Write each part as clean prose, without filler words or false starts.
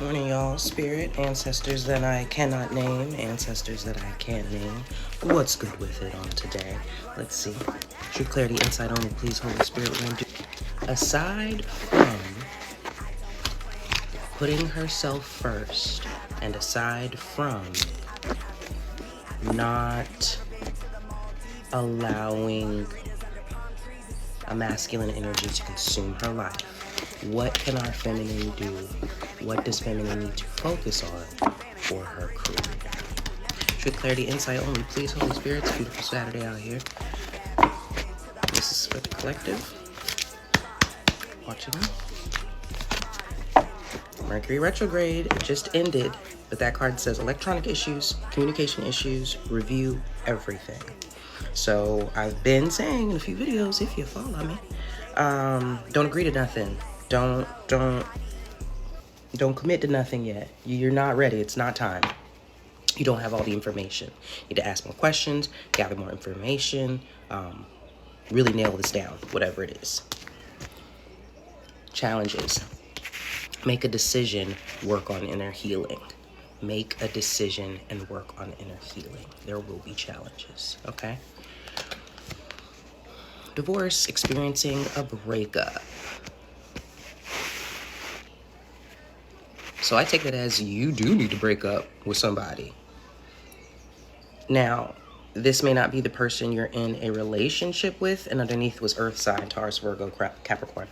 Morning, y'all. Spirit, ancestors that I cannot name, ancestors that I can't name. What's good with it on today? Let's see. True clarity, insight only, please, Holy Spirit. Aside from putting herself first, and aside from not allowing a masculine energy to consume her life, what can our feminine do? What does feminine need to focus on for her career? Truth, clarity, insight only, please, Holy Spirit. It's a beautiful Saturday out here. This is for the collective. Watching me. Mercury retrograde just ended, but that card says electronic issues, communication issues, review everything. So I've been saying in a few videos, if you follow me, don't agree to nothing. Don't commit to nothing yet. You're not ready. It's not time. You don't have all the information. You need to ask more questions, gather more information, really nail this down, whatever it is. Challenges. Make a decision, work on inner healing. Make a decision and work on inner healing. There will be challenges, okay? Divorce, experiencing a breakup. So I take that as you do need to break up with somebody. Now, this may not be the person you're in a relationship with, and underneath was Earth sign, Taurus, Virgo, Capricorn.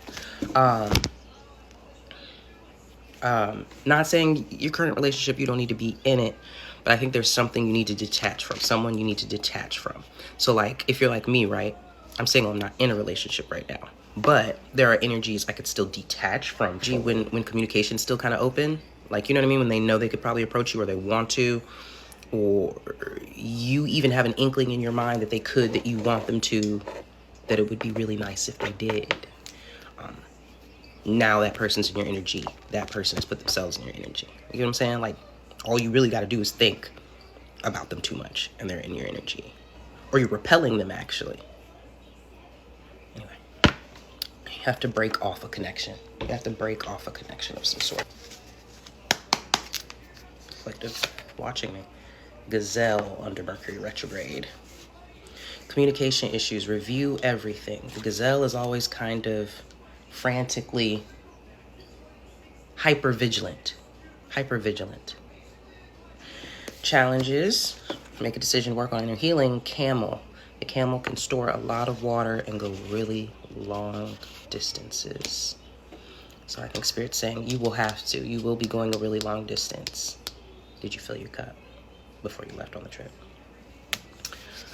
Not saying your current relationship, you don't need to be in it, but I think there's something you need to detach from, someone you need to detach from. So like, if you're like me, right? I'm saying I'm not in a relationship right now, but there are energies I could still detach from. When communication's still kind of open, like, you know what I mean? When they know they could probably approach you or they want to, or you even have an inkling in your mind that they could, that you want them to, that it would be really nice if they did. Now that person's in your energy. That person has put themselves in your energy. You know what I'm saying? Like, all you really got to do is think about them too much, and they're in your energy. Or you're repelling them, actually. Anyway, you have to break off a connection. You have to break off a connection of some sort. Collective watching me. Gazelle under Mercury retrograde. Communication issues. Review everything. The gazelle is always kind of frantically hyper-vigilant. Challenges. Make a decision, work on inner healing. Camel. The camel can store a lot of water and go really long distances. So I think Spirit's saying you will have to. You will be going a really long distance. Did you fill your cup before you left on the trip?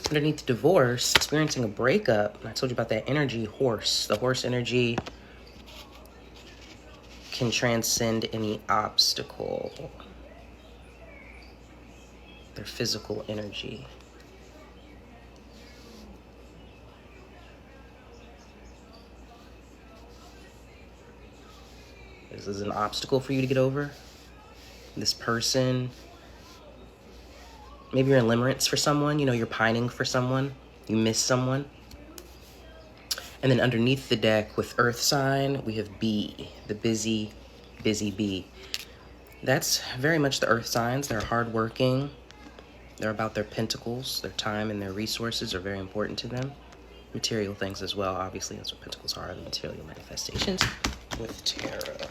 Underneath the divorce, experiencing a breakup. I told you about that energy, horse. The horse energy can transcend any obstacle. Their physical energy. This is an obstacle for you to get over. This person, maybe you're in limerence for someone, you know, you're pining for someone, you miss someone. And then underneath the deck with Earth sign, we have bee, the busy bee. That's very much the Earth signs. They're hardworking. They're about their pentacles. Their time and their resources are very important to them. Material things as well, obviously. That's what pentacles are, the material manifestations with tarot.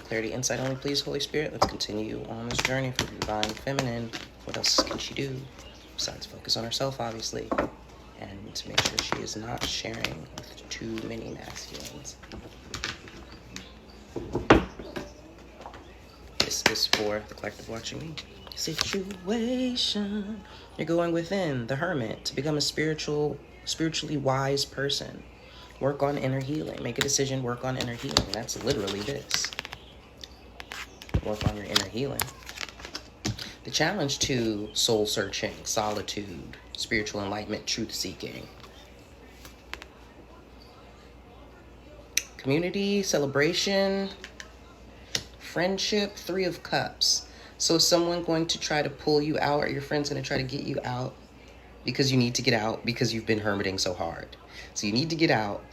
Clarity, insight only, please, Holy Spirit. Let's continue on this journey for the divine feminine. What else can she do besides focus on herself, obviously, and to make sure she is not sharing with too many masculines. This is for the collective watching me. Situation. You're going within, the hermit, to become a spiritually wise person. Work on inner healing. Make a decision, work on inner healing. That's literally this. Work on your inner healing. The challenge to soul searching, solitude, spiritual enlightenment, truth seeking. Community, celebration, friendship, 3 of Cups. So is someone going to try to pull you out, or your friend's going to try to get you out because you need to get out because you've been hermiting so hard. So you need to get out.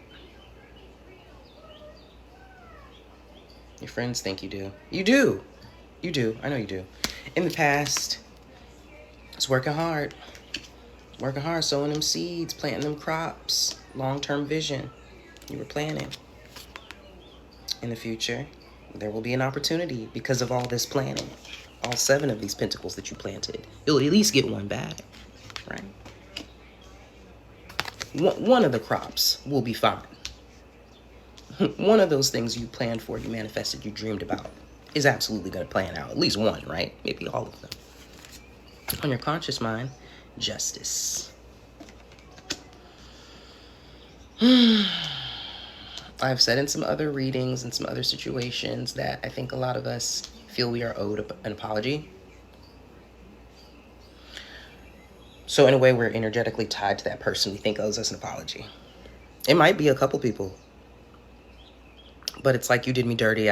Your friends think you do. You do. You do. I know you do. In the past, it's working hard. Working hard, sowing them seeds, planting them crops, long-term vision. You were planning. In the future, there will be an opportunity because of all this planning. All 7 of these pentacles that you planted. You'll at least get one back, right? One of the crops will be fine. One of those things you planned for, you manifested, you dreamed about is absolutely going to plan out. At least one, right? Maybe all of them. On your conscious mind, justice. I've said in some other readings and some other situations that I think a lot of us feel we are owed an apology. So in a way, we're energetically tied to that person we think owes us an apology. It might be a couple people. But it's like, you did me dirty.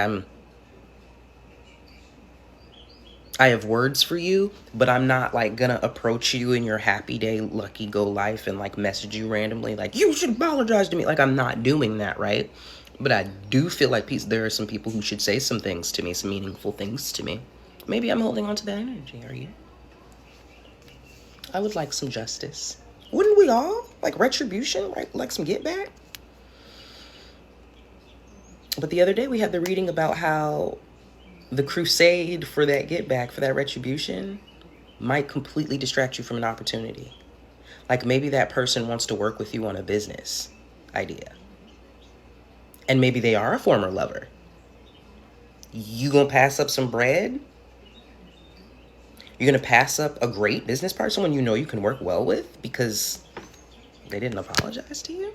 I have words for you, but I'm not like gonna approach you in your happy day, lucky go life and like message you randomly like, you should apologize to me. Like, I'm not doing that, right? But I do feel like there are some people who should say some things to me, some meaningful things to me. Maybe I'm holding on to that energy. Are you? I would like some justice. Wouldn't we all? Like retribution, right? Like some get back. But the other day we had the reading about how the crusade for that get back, for that retribution, might completely distract you from an opportunity. Like maybe that person wants to work with you on a business idea. And maybe they are a former lover. You gonna pass up some bread? You're gonna pass up a great business partner, someone you know you can work well with because they didn't apologize to you?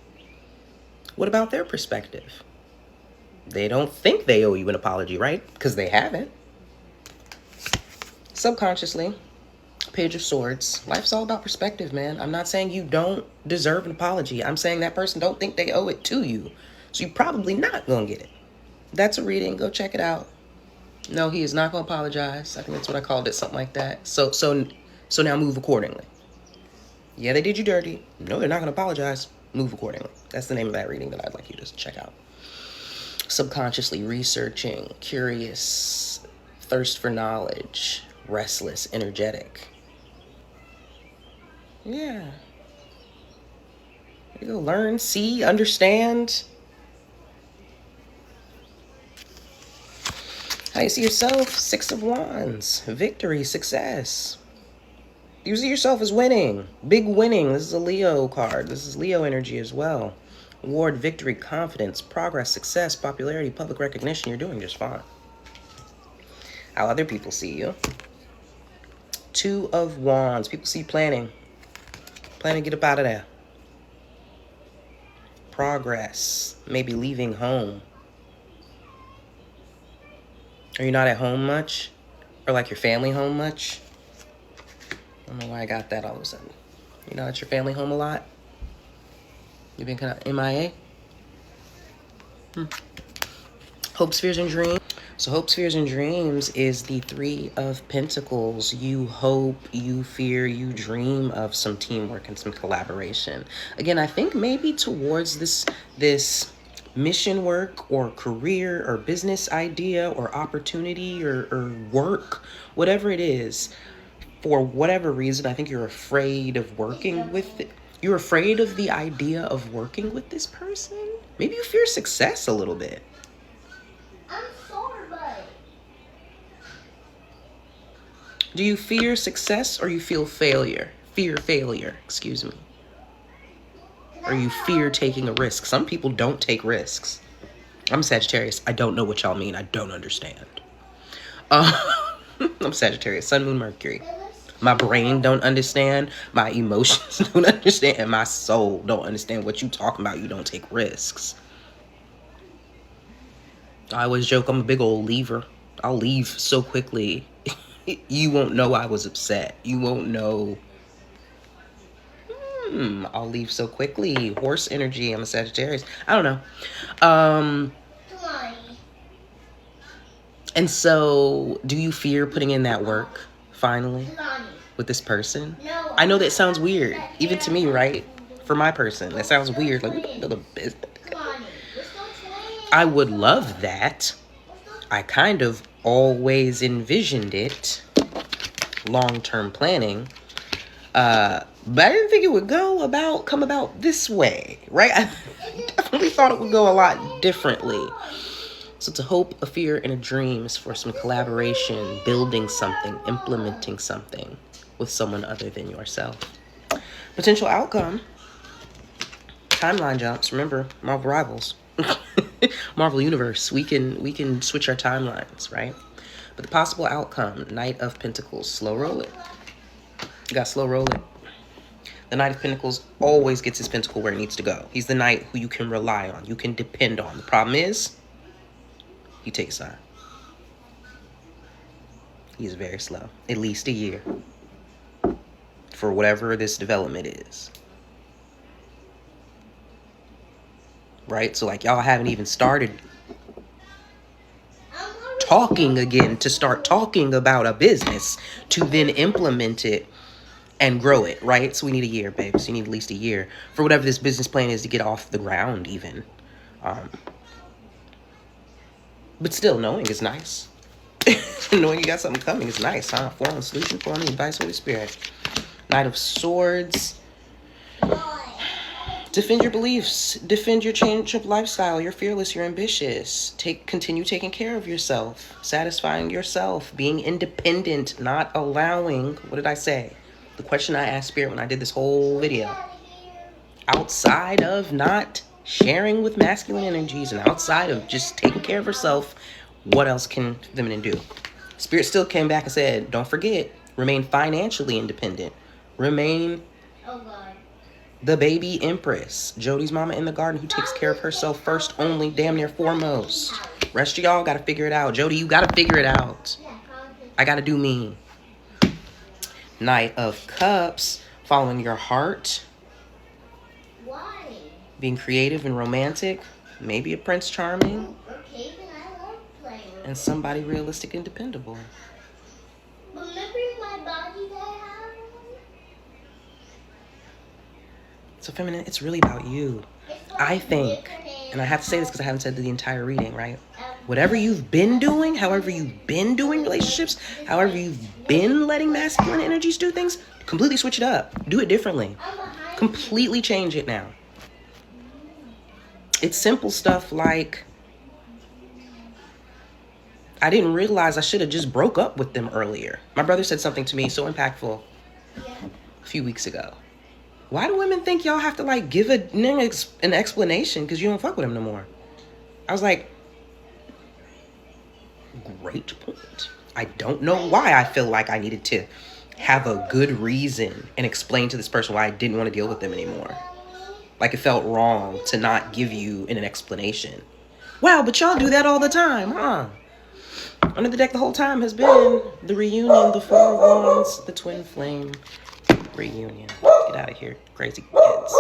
What about their perspective? They don't think they owe you an apology, right? Because they haven't. Subconsciously, Page of Swords. Life's all about perspective, man. I'm not saying you don't deserve an apology. I'm saying that person don't think they owe it to you. So you're probably not going to get it. That's a reading. Go check it out. No, he is not going to apologize. I think that's what I called it, something like that. So now move accordingly. Yeah, they did you dirty. No, they're not going to apologize. Move accordingly. That's the name of that reading that I'd like you to check out. Subconsciously researching, curious, thirst for knowledge, restless, energetic. Yeah. You go learn, see, understand. How you see yourself? 6 of Wands. Victory, success. You see yourself as winning. Big winning. This is a Leo card. This is Leo energy as well. Award, victory, confidence, progress, success, popularity, public recognition. You're doing just fine. How other people see you. 2 of Wands. People see planning. Planning to get up out of there. Progress. Maybe leaving home. Are you not at home much? Or like your family home much? I don't know why I got that all of a sudden. You not at your family home a lot? You've been kind of MIA? Hopes, fears, and dreams. So hopes, fears, and dreams is the 3 of Pentacles. You hope, you fear, you dream of some teamwork and some collaboration. Again, I think maybe towards this mission work or career or business idea or opportunity or work, whatever it is, for whatever reason, I think you're afraid of working with it. You're afraid of the idea of working with this person. Maybe you fear success a little bit. I'm sorry, but... Do you fear success or you feel failure? Fear failure, excuse me. Or you fear taking a risk. Some people don't take risks. I'm Sagittarius. I don't know what y'all mean. I don't understand. I'm Sagittarius. Sun, Moon, Mercury. My brain don't understand. My emotions don't understand. And my soul don't understand what you talking about. You don't take risks. I always joke I'm a big old leaver. I'll leave so quickly. You won't know I was upset. You won't know. I'll leave so quickly. Horse energy. I'm a Sagittarius. I don't know. And so, do you fear putting in that work, finally, with this person? No, I know that sounds weird, even to me, right? For my person, that sounds weird. Like, we don't build a business. I would love that. I kind of always envisioned it, long-term planning, but I didn't think it would come about this way, right? I definitely thought it would go a lot differently. So it's a hope, a fear, and a dream is for some collaboration, building something, implementing something with someone other than yourself. Potential outcome, timeline jumps. Remember, Marvel Rivals, Marvel Universe. We can switch our timelines, right? But the possible outcome, Knight of Pentacles, slow roll it. You got slow roll it. The Knight of Pentacles always gets his pentacle where it needs to go. He's the knight who you can rely on, you can depend on. The problem is, he takes time. He's very slow. At least a year. For whatever this development is. Right? So like y'all haven't even started talking again to start talking about a business to then implement it and grow it, right? So we need a year, babes. You need at least a year for whatever this business plan is to get off the ground even. But still, knowing is nice. Knowing you got something coming is nice, huh? Foreign solution for me, advice, Holy Spirit. Knight of Swords. Defend your beliefs. Defend your change of lifestyle. You're fearless. You're ambitious. Continue taking care of yourself. Satisfying yourself. Being independent. Not allowing... What did I say? The question I asked Spirit when I did this whole video. Outside of not sharing with masculine energies and outside of just taking care of herself, what else can feminine do? Spirit still came back and said, don't forget, remain financially independent. Remain the baby empress. Jody's mama in the garden who takes care of herself first, only, damn near foremost. Rest of y'all got to figure it out. Jody, you got to figure it out. I got to do me. Knight of Cups, following your heart. Why? Being creative and romantic. Maybe a Prince Charming. Okay, then I love playing with And somebody realistic and dependable. Remember my body that I have? So feminine, it's really about you. I think, and I have to say this because I haven't said the entire reading, right? Whatever you've been doing, however you've been doing relationships, however you've been letting masculine energies do things, completely switch it up. Do it differently. Completely change it now. It's simple stuff like, I didn't realize I should have just broke up with them earlier. My brother said something to me so impactful a few weeks ago. Why do women think y'all have to like give an explanation because you don't fuck with him no more? I was like, great point. I don't know why I feel like I needed to have a good reason and explain to this person why I didn't want to deal with them anymore. Like it felt wrong to not give you an explanation. Wow, but y'all do that all the time, huh? Under the deck the whole time has been the reunion, the Four of Wands, the twin flame reunion. Get out of here, crazy kids.